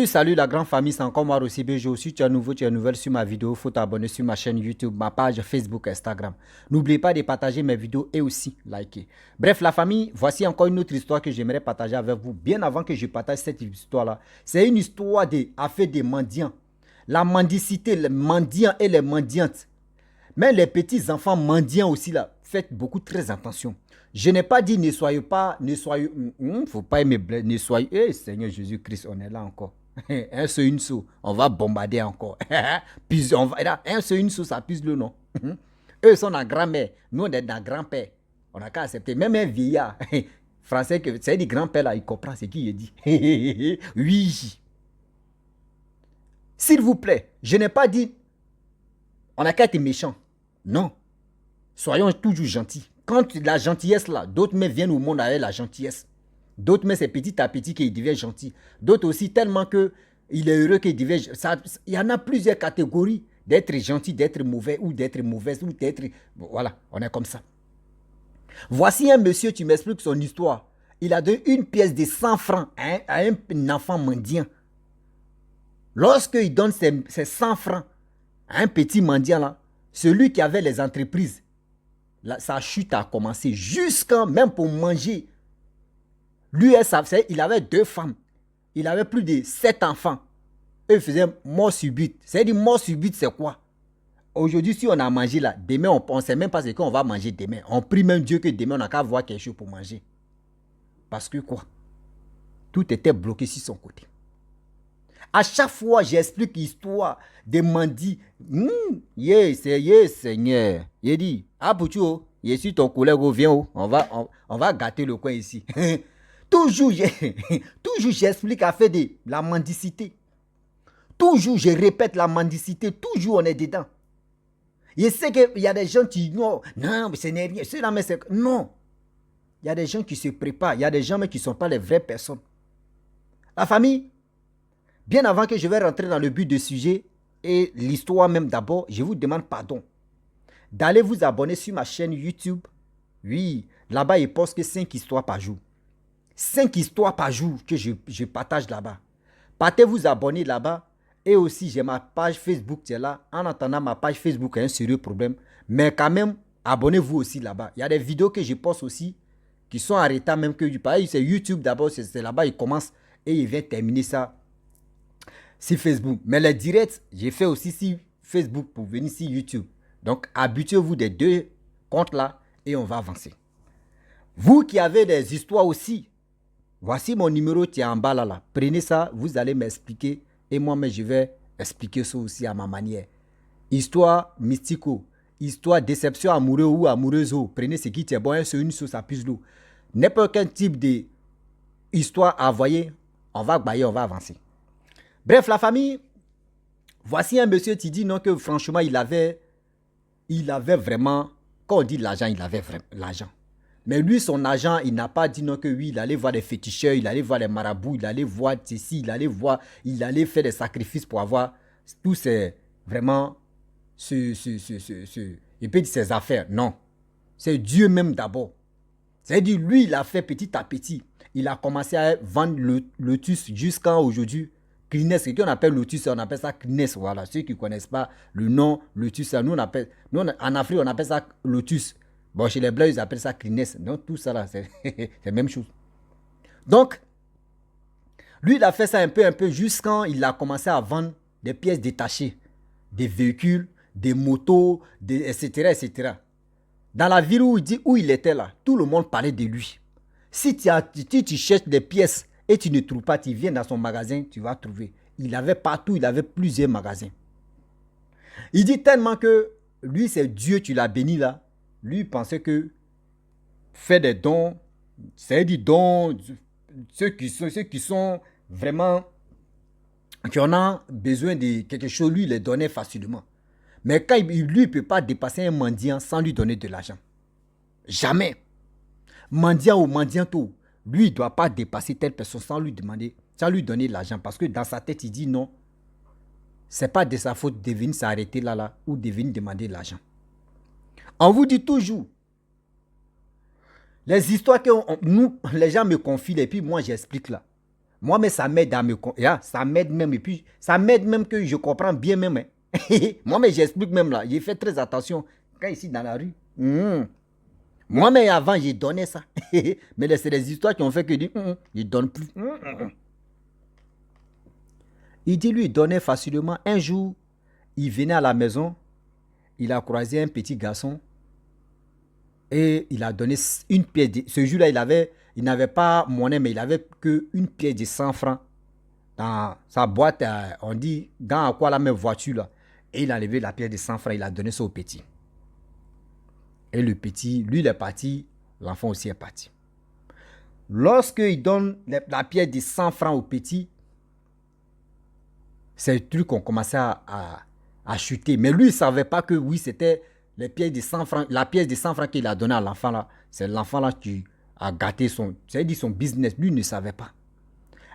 Salut la grande famille, c'est encore moi Rossi BJ. Si tu es nouveau, tu es nouvelle sur ma vidéo, il faut t'abonner sur ma chaîne YouTube, ma page Facebook, Instagram. N'oubliez pas de partager mes vidéos et aussi liker. Bref, la famille, voici encore une autre histoire que j'aimerais partager avec vous. Bien avant que je partage cette histoire-là, c'est une histoire d'affaires des mendiants. La mendicité, les mendiants et les mendiantes. Mais les petits enfants mendiants aussi là, faites beaucoup très attention. Je n'ai pas dit ne soyez pas, ne soyez, faut pas aimer, ne soyez, Seigneur Jésus-Christ, on est là encore. Un seul, une sou, on va bombarder encore. Puis on va, là, un seul, une sou, ça pise le nom. Eux sont dans grand-mère, nous on est dans grand-père. On n'a qu'à accepter, même un vieillard, français, c'est du grand-père là, il comprend ce qu'il dit. Oui. S'il vous plaît, je n'ai pas dit, on n'a qu'à être méchant. Non. Soyons toujours gentils. Quand la gentillesse là, d'autres mais viennent au monde avec la gentillesse. D'autres mais c'est petit à petit qu'ils deviennent gentils. D'autres aussi tellement que il est heureux qu'ils deviennent. Il y en a plusieurs catégories d'être gentil, d'être mauvais ou d'être mauvaise ou d'être. Voilà, on est comme ça. Voici un monsieur, tu m'expliques son histoire. Il a donné une pièce de 100 francs à un enfant mendiant. Lorsqu'il donne ses 100 francs à un petit mendiant là, celui qui avait les entreprises, sa chute a commencé jusqu'à même pour manger. Lui, il avait 2 femmes. Il avait plus de 7 enfants. Eux faisaient mort subite. C'est-à-dire mort subite, c'est quoi? Aujourd'hui, si on a mangé là, demain, on ne sait même pas ce qu'on va manger demain. On prie même Dieu que demain, on n'a qu'à voir quelque chose pour manger. Parce que quoi? Tout était bloqué sur son côté. À chaque fois, j'explique l'histoire des mandits. Seigneur. Il dit, ah, Pouchou, je suis ton collègue, viens, on va gâter le coin ici. Toujours, j'explique à faire de la mendicité. Toujours, je répète la mendicité. Toujours, on est dedans. Je sais qu'il y a des gens qui disent, non, mais ce n'est rien. Non. Il y a des gens qui se préparent. Il y a des gens mais qui ne sont pas les vraies personnes. La famille, bien avant que je vais rentrer dans le but du sujet et l'histoire même d'abord, je vous demande pardon d'aller vous abonner sur ma chaîne YouTube. Oui, là-bas, il poste que 5 histoires par jour. 5 histoires par jour que je partage là-bas. Partez vous abonner là-bas. Et aussi, j'ai ma page Facebook qui est là. En attendant, ma page Facebook a un sérieux problème. Mais quand même, abonnez-vous aussi là-bas. Il y a des vidéos que je poste aussi qui sont en retard même que du pareil. C'est YouTube d'abord, c'est là-bas, il commence et il vient terminer ça sur Facebook. Mais les directs, j'ai fait aussi sur Facebook pour venir sur YouTube. Donc, habituez-vous des 2 comptes là et on va avancer. Vous qui avez des histoires aussi, voici mon numéro qui est en bas là. Prenez ça, vous allez m'expliquer et moi-même je vais expliquer ça aussi à ma manière. Histoire mystico, histoire déception amoureux ou amoureuse. Prenez ce qui est bon, c'est une chose à plus l'eau. N'importe quel type d'histoire à envoyer, on va bailler, on va avancer. Bref, la famille, voici un monsieur qui dit non que franchement, il avait vraiment, quand on dit l'argent, il avait vraiment l'argent. Mais lui, son argent, il n'a pas dit non que oui, il allait voir des féticheurs, il allait voir les marabouts, il allait voir ceci, il allait faire des sacrifices pour avoir tous ces, vraiment, il peut dire ses affaires. Non, c'est Dieu même d'abord. C'est-à-dire, lui, il a fait petit à petit. Il a commencé à vendre le lotus jusqu'à aujourd'hui. Kleenex, ce qu'on appelle lotus, on appelle ça Kleenex. Voilà, ceux qui ne connaissent pas le nom lotus, nous, en Afrique, on appelle ça lotus. Bon, chez les Blancs, ils appellent ça Kleenex. Donc, tout ça, là, c'est la même chose. Donc, lui, il a fait ça un peu, jusqu'à il a commencé à vendre des pièces détachées, des véhicules, des motos, etc., etc. Dans la ville où il était là, tout le monde parlait de lui. Si tu cherches des pièces et tu ne trouves pas, tu viens dans son magasin, tu vas trouver. Il avait partout, il avait plusieurs magasins. Il dit tellement que lui, c'est Dieu, tu l'as béni là. Lui, il pensait que faire des dons, c'est des dons, ceux qui sont vraiment, qui en ont besoin de quelque chose, lui, il les donnait facilement. Mais quand lui, il ne peut pas dépasser un mendiant sans lui donner de l'argent. Jamais. Mendiant ou mendianto, lui, il ne doit pas dépasser telle personne sans lui donner de l'argent. Parce que dans sa tête, il dit non. Ce n'est pas de sa faute de venir s'arrêter là ou de venir demander de l'argent. On vous dit toujours, les histoires que les gens me confient et puis moi j'explique là. Moi, mais ça m'aide à me... ça m'aide même. Et puis, ça m'aide même que je comprends bien même. Hein. Moi, mais j'explique même là. J'ai fait très attention. Quand ici dans la rue. Moi, mais avant, j'ai donné ça. Mais c'est des histoires qui ont fait que je donne plus. Il dit, lui, il donnait facilement. Un jour, il venait à la maison. Il a croisé un petit garçon. Et il a donné une pièce. Ce jour-là, il n'avait pas monnaie, mais il avait qu'une pièce de 100 francs dans sa boîte. On dit, dans quoi la même voiture là. Et il a levé la pièce de 100 francs. Il a donné ça au petit. Et le petit, lui, il est parti. L'enfant aussi est parti. Lorsqu'il donne la pièce de 100 francs au petit, ces trucs ont commencé à chuter. Mais lui, il ne savait pas que oui, c'était les pièces de 100 francs, la pièce de 100 francs qu'il a donnée à l'enfant là. C'est l'enfant là qui a gâté son business. Lui, il ne savait pas.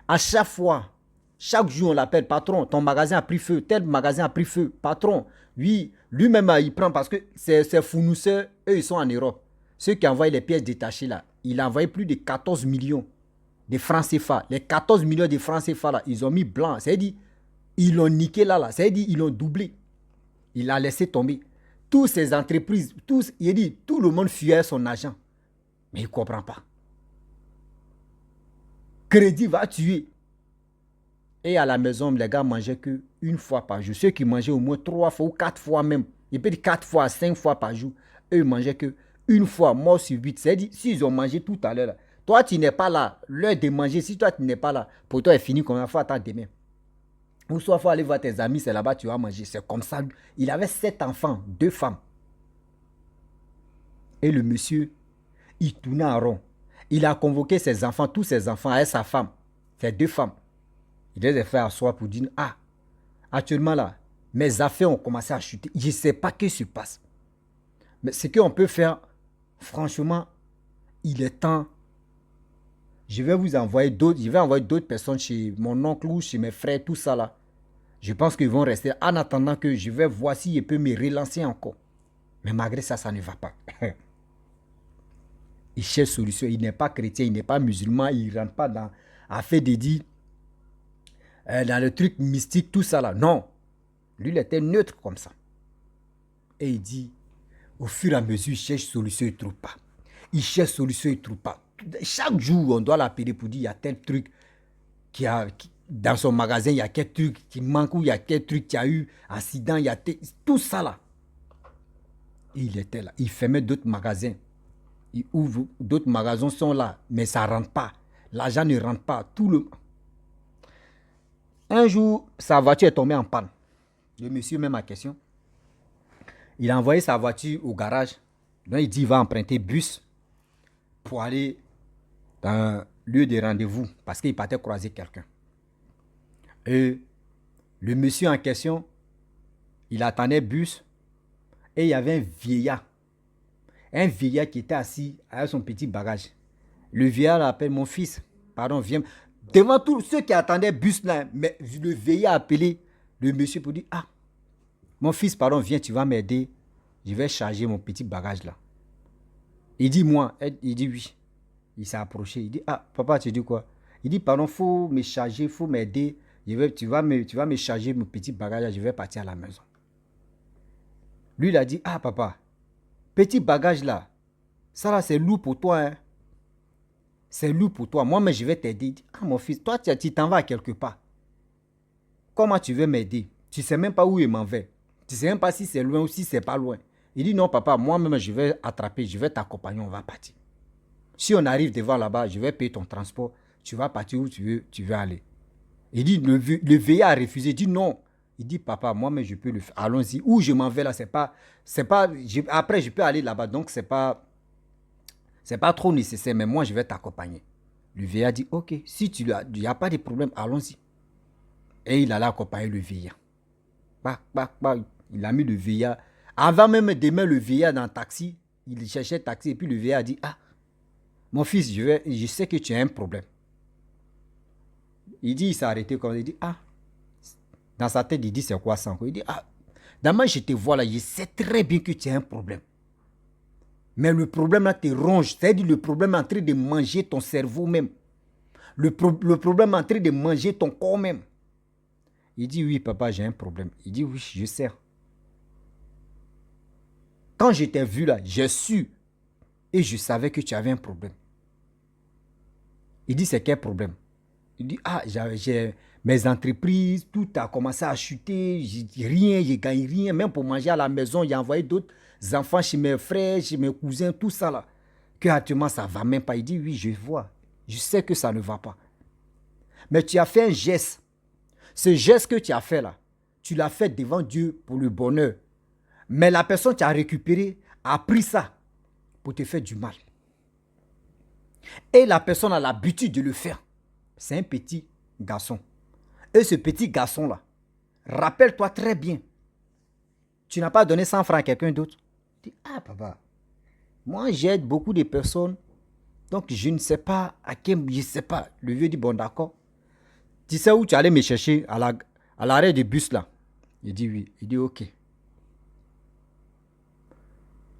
À chaque fois, chaque jour, on l'appelle patron, ton magasin a pris feu, tel magasin a pris feu, patron. Oui, lui-même, il prend parce que ses fournisseurs, eux, ils sont en Europe. Ceux qui envoient les pièces détachées là, il a envoyé plus de 14 millions de francs CFA. Les 14 millions de francs CFA là, ils ont mis blanc. C'est-à-dire, ils l'ont niqué là. C'est-à-dire, ils l'ont doublé. Il a laissé tomber. Toutes ces entreprises, il dit, tout le monde fuyait son argent. Mais il ne comprend pas. Crédit va tuer. Et à la maison, les gars mangeaient qu'une fois par jour. Ceux qui mangeaient au moins 3 fois ou 4 fois même. Il peut dire 4 fois, 5 fois par jour. Eux, ils mangeaient qu'une fois, mort sur 8. C'est-à-dire, s'ils ont mangé tout à l'heure, toi, tu n'es pas là. L'heure de manger, si toi, tu n'es pas là, pour toi, est fini combien de fois attends demain. Ou soit, il faut aller voir tes amis, c'est là-bas, tu vas manger. C'est comme ça. Il avait 7 enfants, 2 femmes. Et le monsieur, il tournait en rond. Il a convoqué ses enfants, tous ses enfants, avec sa femme, ses 2 femmes. Il les a fait asseoir pour dire, actuellement là, mes affaires ont commencé à chuter. Je ne sais pas ce qui se passe. Mais ce qu'on peut faire, franchement, il est temps. Je vais envoyer d'autres personnes chez mon oncle ou chez mes frères, tout ça là. Je pense qu'ils vont rester en attendant que je vais voir s'il peut me relancer encore. Mais malgré ça, ça ne va pas. Il cherche solution. Il n'est pas chrétien, il n'est pas musulman, il ne rentre pas dans affaire de dire dans le truc mystique, tout ça là. Non. Lui, il était neutre comme ça. Et il dit, au fur et à mesure, il cherche solution, il ne trouve pas. Il cherche solution, il ne trouve pas. Chaque jour, on doit l'appeler pour dire, il y a tel truc dans son magasin, il y a quel truc qui manque, ou il y a quel truc qui a eu accident, il y a tout ça là. Et il était là. Il fermait d'autres magasins. Il ouvre, d'autres magasins sont là, mais ça ne rentre pas. L'argent ne rentre pas. Un jour, sa voiture est tombée en panne. Le monsieur, même à question. Il a envoyé sa voiture au garage. Donc, il dit qu'il va emprunter bus pour aller dans un lieu de rendez-vous parce qu'il partait croiser quelqu'un. Et le monsieur en question, il attendait bus et il y avait un vieillard. Un vieillard qui était assis avec son petit bagage. Le vieillard l'appelle mon fils. Pardon, viens. Devant tous ceux qui attendaient bus là, mais le vieillard a appelé le monsieur pour dire, mon fils, pardon, viens, tu vas m'aider. Je vais charger mon petit bagage là. Il dit, moi, il dit oui. Il s'est approché. Il dit, papa, tu dis quoi? Il dit, pardon, il faut me charger, il faut m'aider. Tu vas me charger mon petit bagage là, je vais partir à la maison. Lui, il a dit, papa, petit bagage là, ça là, c'est lourd pour toi, hein. C'est lourd pour toi. Moi, mais je vais t'aider. Il dit, mon fils, toi, tu t'en vas quelque part. Comment tu veux m'aider? Tu ne sais même pas où il m'en va. Tu ne sais même pas si c'est loin ou si c'est pas loin. Il dit, non, papa, moi-même, je vais attraper, je vais t'accompagner, on va partir. Si on arrive devant là-bas, je vais payer ton transport. Tu vas partir où tu veux aller. Il dit, le vieillard a refusé. Il dit, non. Il dit, papa, moi-même, je peux le faire. Allons-y. Où je m'en vais là, après, je peux aller là-bas. Donc, c'est pas trop nécessaire, mais moi, je vais t'accompagner. Le vieillard dit, ok, si il n'y a pas de problème, allons-y. Et il allait accompagner le vieillard. Il a mis le vieillard. Avant même de mettre le vieillard dans le taxi, il cherchait le taxi et puis le vieillard dit, mon fils, je sais que tu as un problème. Il dit, il s'est arrêté comme il dit, dans sa tête, il dit, c'est quoi ça? Il dit, d'abord, je te vois là, je sais très bien que tu as un problème. Mais le problème là te ronge, c'est-à-dire le problème est en train de manger ton cerveau même. Le problème est en train de manger ton corps même. Il dit, oui, papa, j'ai un problème. Il dit, oui, je sais. Quand je t'ai vu là, j'ai su et je savais que tu avais un problème. Il dit, c'est quel problème? Il dit, ah, j'ai mes entreprises, tout a commencé à chuter, rien, je gagne rien, même pour manger à la maison, j'ai envoyé d'autres enfants chez mes frères, chez mes cousins, tout ça là. Que actuellement ça ne va même pas. Il dit, oui, je vois, je sais que ça ne va pas. Mais tu as fait un geste. Ce geste que tu as fait là, tu l'as fait devant Dieu pour le bonheur. Mais la personne qui a récupéré a pris ça pour te faire du mal. Et la personne a l'habitude de le faire. C'est un petit garçon. Et ce petit garçon-là, rappelle-toi très bien, tu n'as pas donné 100 francs à quelqu'un d'autre. Tu dis, ah papa, moi j'aide beaucoup de personnes, donc je ne sais pas à quel, je ne sais pas. Le vieux dit, bon d'accord. Tu sais où tu allais me chercher à l'arrêt du bus là? Il dit oui. Il dit ok.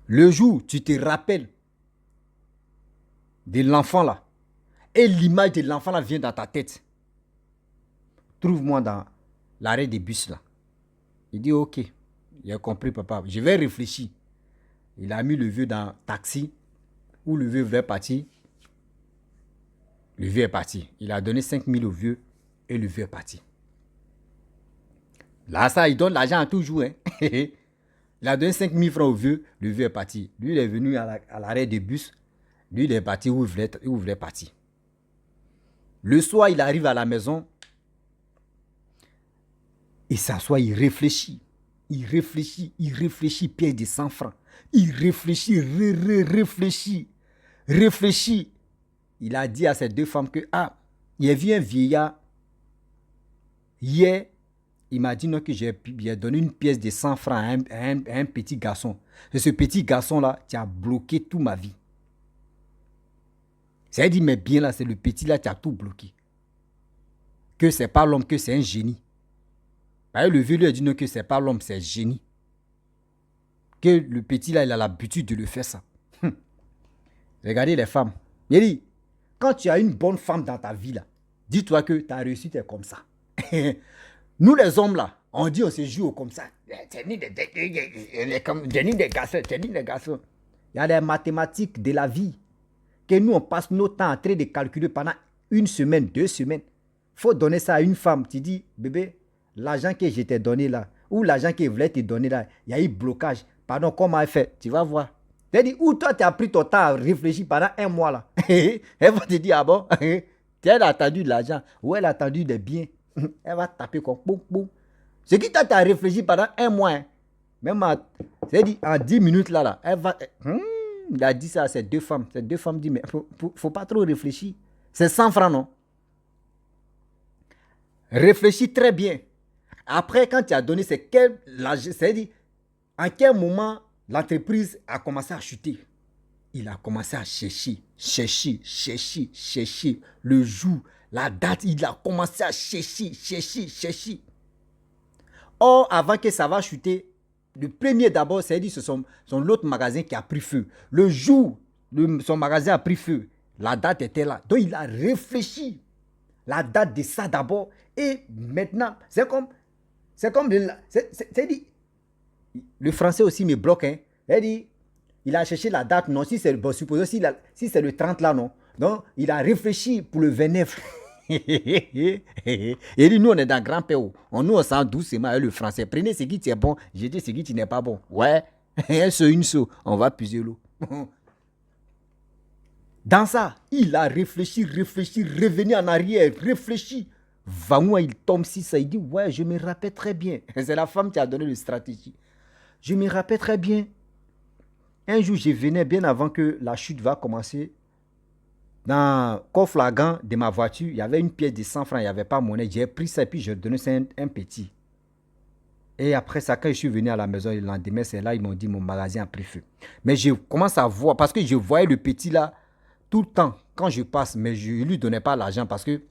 Le jour tu te rappelles de l'enfant là, et l'image de l'enfant là vient dans ta tête, trouve-moi dans l'arrêt des bus là. Il dit ok, j'ai compris papa, je vais réfléchir. Il a mis le vieux dans le taxi, où le vieux voulait partir. Le vieux est parti. Il a donné 5 000 au vieux et le vieux est parti. Là ça, il donne l'argent à toujours. Hein. Il a donné 5 000 francs au vieux, le vieux est parti. Lui il est venu à l'arrêt des bus, lui il est parti où il voulait partir. Le soir il arrive à la maison, il s'assoit, il réfléchit. Il réfléchit, pièce de 100 francs. Il réfléchit, réfléchit. Il a dit à ces deux femmes que, ah, il y a un vieillard. Hier, il m'a dit non, que j'ai donné une pièce de 100 francs à un petit garçon. Et ce petit garçon-là, tu as bloqué toute ma vie. Ça dit, mais bien là, c'est le petit là qui a tout bloqué. Que c'est pas l'homme, que c'est un génie. Le vieux lui a dit non, que c'est pas l'homme, c'est un génie. Que le petit là, il a l'habitude de le faire ça. Regardez les femmes. Il dit, quand tu as une bonne femme dans ta vie là, dis-toi que ta réussite est comme ça. Nous les hommes là, on dit on se joue comme ça. C'est ni des garçons. Il y a des mathématiques de la vie que nous on passe nos temps en train de calculer pendant une semaine, 2 semaines. Il faut donner ça à une femme. Tu dis, bébé, l'argent que je t'ai donné là, ou l'argent que je voulais te donner là, il y a eu blocage. Pardon, comment elle fait? Tu vas voir. C'est-à-dire, où toi tu as pris ton temps à réfléchir pendant 1 mois là. Elle va te dire, ah bon, elle a attendu de l'argent, ou elle a attendu des biens. Elle va taper comme boum, boum. Ce qui t'a réfléchi pendant 1 mois, hein. Même c'est-à-dire en 10 minutes là, elle va. Il a dit ça à ces deux femmes. Ces deux femmes disent, mais faut pas trop réfléchir. C'est 100 francs, non? Réfléchis très bien. Après, quand tu as donné, c'est-à-dire, en quel moment l'entreprise a commencé à chuter? Il a commencé à chercher. Le jour, la date, il a commencé à chercher. Or, avant que ça va chuter, le premier d'abord, c'est-à-dire c'est son l'autre magasin qui a pris feu. Le jour, son magasin a pris feu, la date était là. Donc, il a réfléchi. La date de ça d'abord. Et maintenant, c'est comme c'est-à-dire, le français aussi me bloque. Hein. C'est-à-dire, il a cherché la date, non, si c'est bon, supposons si c'est le 30 là, non. Donc, il a réfléchi pour le 29. Il dit, nous, on est dans grand pays. On sent doucement le français. Prenez ce qui est bon, jetez ce qui n'est pas bon. Ouais, un seau, une seau, on va puiser l'eau. Dans ça, il a réfléchi, revenu en arrière, réfléchi. Vraiment, il tombe si ça, il dit, ouais, je me rappelle très bien. C'est la femme qui a donné la stratégie. Je me rappelle très bien. Un jour, je venais bien avant que la chute va commencer. Dans le coffre à gants de ma voiture, il y avait une pièce de 100 francs, il n'y avait pas monnaie. J'ai pris ça et puis je donnais ça à un petit. Et après ça, quand je suis venu à la maison le lendemain, c'est là ils m'ont dit mon magasin a pris feu. Mais je commence à voir, parce que je voyais le petit là tout le temps quand je passe, mais je ne lui donnais pas l'argent parce que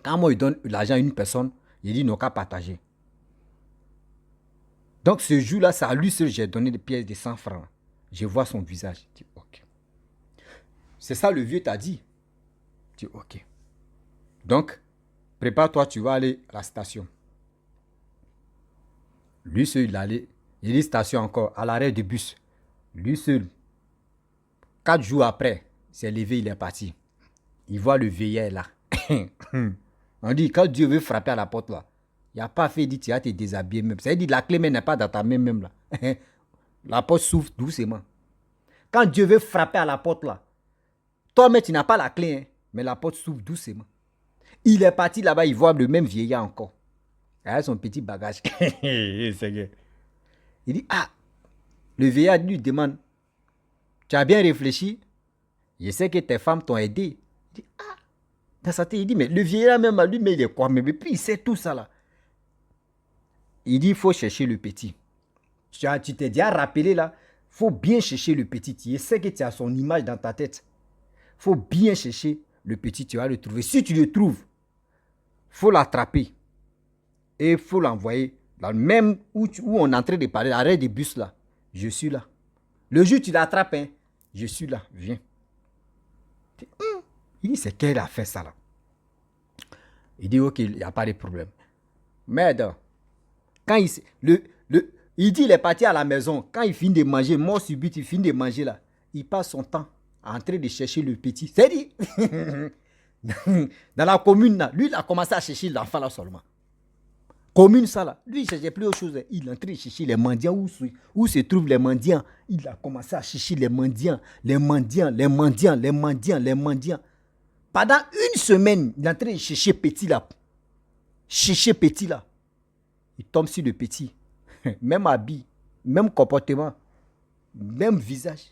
quand moi je donne l'argent à une personne, il dit non qu'à partager. Donc ce jour-là, c'est à lui seul j'ai donné des pièces de 100 francs. Je vois son visage. Je dis ok. C'est ça le vieux t'a dit. Je dis ok. Donc, prépare-toi, tu vas aller à la station. Lui seul, il allait. Il dit station encore, à l'arrêt du bus. Lui seul, 4 jours après, il s'est levé, il est parti. Il voit le vieillard là. On dit, quand Dieu veut frapper à la porte là, il n'y a pas fait, il dit, tu vas te déshabiller même. C'est-à-dire, la clé n'est pas dans ta main même là. La porte s'ouvre doucement. Quand Dieu veut frapper à la porte là, toi-même, tu n'as pas la clé, hein, mais la porte s'ouvre doucement. Il est parti là-bas, il voit le même vieillard encore. Avec son petit bagage. Il dit, ah, le vieillard lui demande, tu as bien réfléchi? Je sais que tes femmes t'ont aidé. Il dit, ah, dans sa tête, il dit, mais le vieillard même, lui, mais il est quoi? Mais puis il sait tout ça là. Il dit, il faut chercher le petit. Tu t'es déjà rappelé là, il faut bien chercher le petit. Je sais que tu as son image dans ta tête. Il faut bien chercher le petit, tu vas le trouver. Si tu le trouves, il faut l'attraper. Et il faut l'envoyer. Dans le même où on est en train de parler, l'arrêt des bus là. Je suis là. Le jour où tu l'attrapes, hein, je suis là, viens. Il dit, c'est qu'elle a fait ça là. Il dit, ok, il n'y a pas de problème. Mais quand il dit, il est parti à la maison. Quand il finit de manger, mort subit, il finit de manger là. Il passe son temps en train de chercher le petit. C'est-à-dire, dans la commune là, lui, il a commencé à chercher l'enfant là seulement. Commune ça là, lui il ne cherchait plus autre chose. Il est en train de chercher les mendiants, où se trouvent les mendiants. Il a commencé à chercher les mendiants, les mendiants, les mendiants, les mendiants, les mendiants. Pendant une semaine, il est en train de chercher petit là. Chercher petit là. Il tombe sur le petit. Même habit, même comportement, même visage.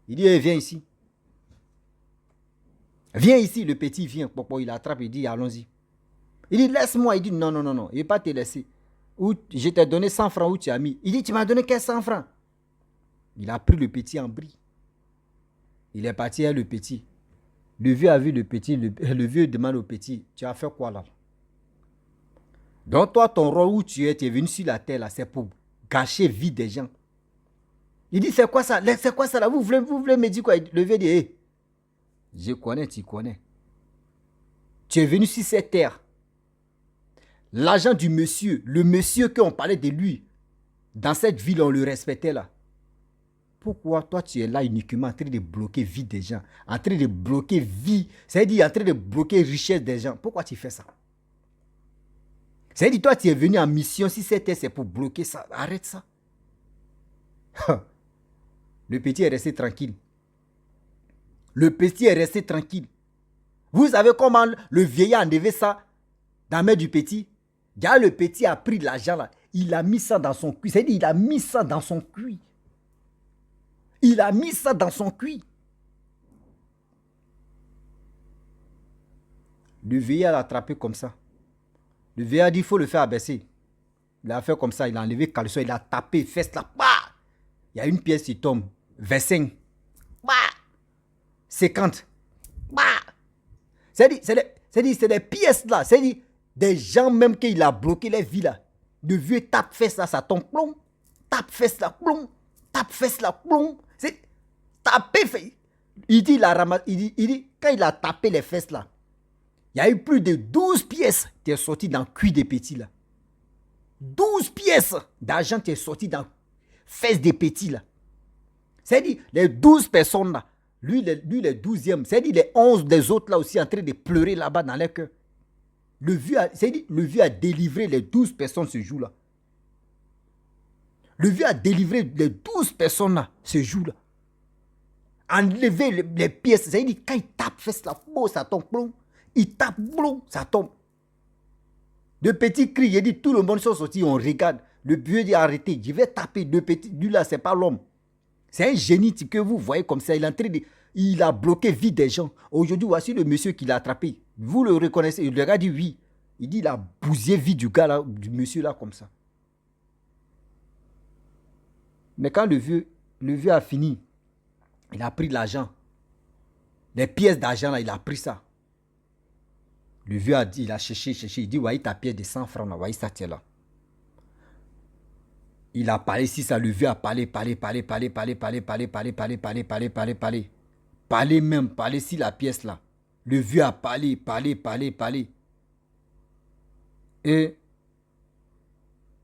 Il dit, viens ici. Viens ici, le petit vient. Il attrape, il dit, allons-y. Il dit, laisse-moi. Il dit, non, non, non, non, il ne va pas te laisser. Je t'ai donné 100 francs, où tu as mis. Il dit, tu m'as donné 100 francs. Il a pris le petit en bris. Il est parti avec le petit. Le vieux a vu le petit, le vieux demande au petit, tu as fait quoi là? Donc toi, ton rôle où tu es venu sur la terre là, c'est pour gâcher la vie des gens. Il dit, c'est quoi ça? C'est quoi ça là? Vous voulez me dire quoi? Le vieux dit, hey, je connais, tu connais. Tu es venu sur cette terre. L'agent du monsieur, le monsieur qu'on parlait de lui, dans cette ville, on le respectait là. Pourquoi toi tu es là uniquement en train de bloquer vie des gens, en train de bloquer vie, c'est-à-dire en train de bloquer richesse des gens? Pourquoi tu fais ça? C'est-à-dire toi tu es venu en mission, si c'était c'est pour bloquer ça, arrête ça. Le petit est resté tranquille. Le petit est resté tranquille. Vous savez comment le vieillard a enlevé ça dans la main du petit? Car le petit a pris l'argent là, il a mis ça dans son cuit. C'est-à-dire il a mis ça dans son cuit. Il a mis ça dans son cuit. Le vieillard l'a attrapé comme ça. Le vieillard a dit, il faut le faire abaisser. Il a fait comme ça, il a enlevé le caleçon, il a tapé, fesse là. Bah! Il y a une pièce qui tombe. 25. Bah! 50. Bah! C'est des pièces là. C'est des gens même qu'il a bloqué les vies là. Le vieux tape fesse là, ça tombe plomb. Tape fesse là, plomb. Tape fesse là, plomb. C'est tapé fait. Il dit, quand il a tapé les fesses là, il y a eu plus de 12 pièces qui sont sorties dans le cul des petits là. 12 pièces d'argent qui sont sorties dans les fesses des petits là. C'est-à-dire, les 12 personnes là, lui le 12e, c'est-à-dire les 11 des autres là aussi en train de pleurer là-bas dans leur cœur. Le vieux a délivré les 12 personnes ce jour-là. Le vieux a délivré les 12 personnes là, ce jour-là. Enlever les pièces. C'est-à-dire, quand il tape, fait la peau, ça tombe. Blong. Il tape, blong, ça tombe. De petits cris, il dit, tout le monde sont sortis, on regarde. Le vieux dit, arrêtez, je vais taper. De petits, lui là, c'est pas l'homme. C'est un génie que vous voyez comme ça. Il a bloqué vie des gens. Aujourd'hui, voici le monsieur qui l'a attrapé. Vous le reconnaissez. Le gars dit oui. Il dit, il a bousillé vie du gars là, du monsieur là, comme ça. Mais quand le vieux a fini, il a pris l'argent. Les pièces d'argent là, il a pris ça. Le vieux a dit, il a cherché. Il dit, voyez ta pièce de 100 francs là, voyez ça, tiens là. Il a parlé, si ça, le vieux a parlé même, parlé si la pièce là. Le vieux a parlé, parlé, parlé, parlé. Et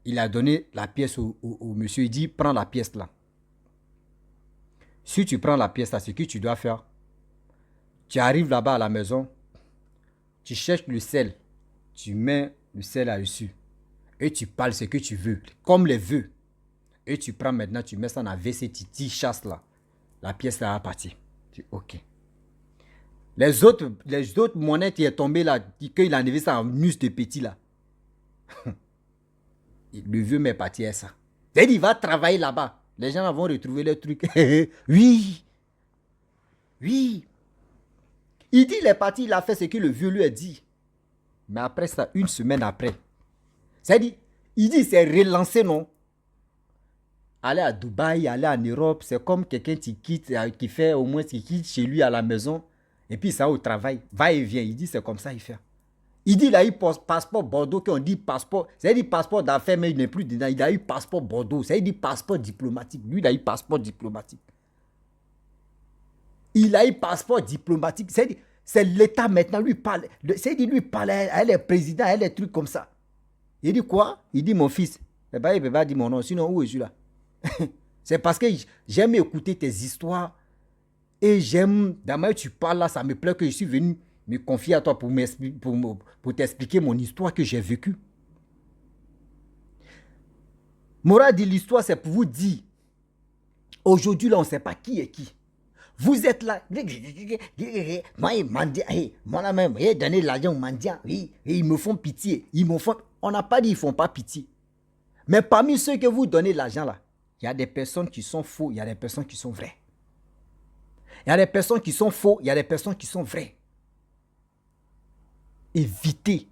il a donné la pièce au monsieur. Il dit, prends la pièce là. Si tu prends la pièce là, ce que tu dois faire, tu arrives là-bas à la maison, tu cherches le sel, tu mets le sel là-dessus et tu parles ce que tu veux, comme les vœux. Et tu prends maintenant, tu mets ça dans la WC, tu chasses là. La pièce là va partir. Tu dis, ok. Les autres monnaies qui est tombé là, qu'il a enlevé ça en mus de petit là. Le vieux m'est parti à ça. Il va travailler là-bas. Les gens vont retrouver les trucs. Oui. Oui. Il dit, il est parti, il a fait ce que le vieux lui a dit. Mais après ça, une semaine après, c'est-à-dire, il dit, c'est relancé, non? Aller à Dubaï, aller en Europe, c'est comme quelqu'un qui quitte, qui fait au moins, qui quitte chez lui à la maison, et puis ça au travail, va et vient. Il dit, c'est comme ça, il fait. Il dit, il a eu passeport Bordeaux, qu'on dit passeport, c'est-à-dire passeport d'affaires, mais il n'est plus dedans. Il a eu passeport Bordeaux, c'est-à-dire passeport diplomatique. Lui, il a eu passeport diplomatique. Il a eu passeport diplomatique. C'est l'État maintenant, lui parle. C'est-à-dire, lui parle, elle est président, elle est truc comme ça. Il dit quoi? Il dit, mon fils. Eh ben, il ne peut pas dire mon nom, sinon où est-ce là? C'est parce que j'aime écouter tes histoires et j'aime, d'abord tu parles là, ça me plaît que je suis venu me confier à toi pour t'expliquer mon histoire que j'ai vécue. Morale de l'histoire, c'est pour vous dire, aujourd'hui là, on ne sait pas qui est qui. Vous êtes là, moi, ils m'ont dit, mon ami, il a donné l'argent aux mendiants, oui, et ils me font pitié. On n'a pas dit qu'ils ne font pas pitié. Mais parmi ceux que vous donnez l'argent là, il y a des personnes qui sont faux, il y a des personnes qui sont vraies. Il y a des personnes qui sont faux, il y a des personnes qui sont vraies. Évitez.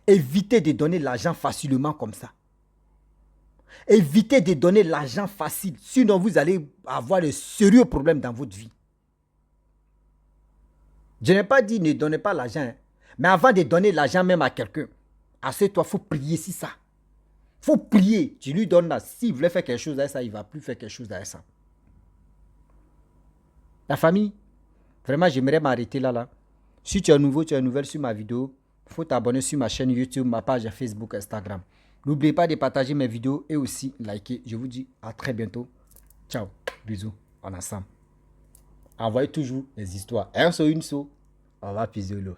Évitez de donner l'argent facilement comme ça. Évitez de donner l'argent facile, sinon vous allez avoir de sérieux problèmes dans votre vie. Je n'ai pas dit ne donnez pas l'argent, hein. Mais avant de donner l'argent même à quelqu'un, assieds-toi, il faut prier si ça. Il faut prier. Tu lui donnes là. S'il voulait faire quelque chose avec ça, il ne va plus faire quelque chose avec ça. La famille, vraiment, j'aimerais m'arrêter là. Si tu es nouveau, tu es nouvelle sur ma vidéo, il faut t'abonner sur ma chaîne YouTube, ma page Facebook, Instagram. N'oubliez pas de partager mes vidéos et aussi liker. Je vous dis à très bientôt. Ciao, bisous, on est ensemble. Envoyez toujours les histoires. Un saut, une saut, on va piser l'eau.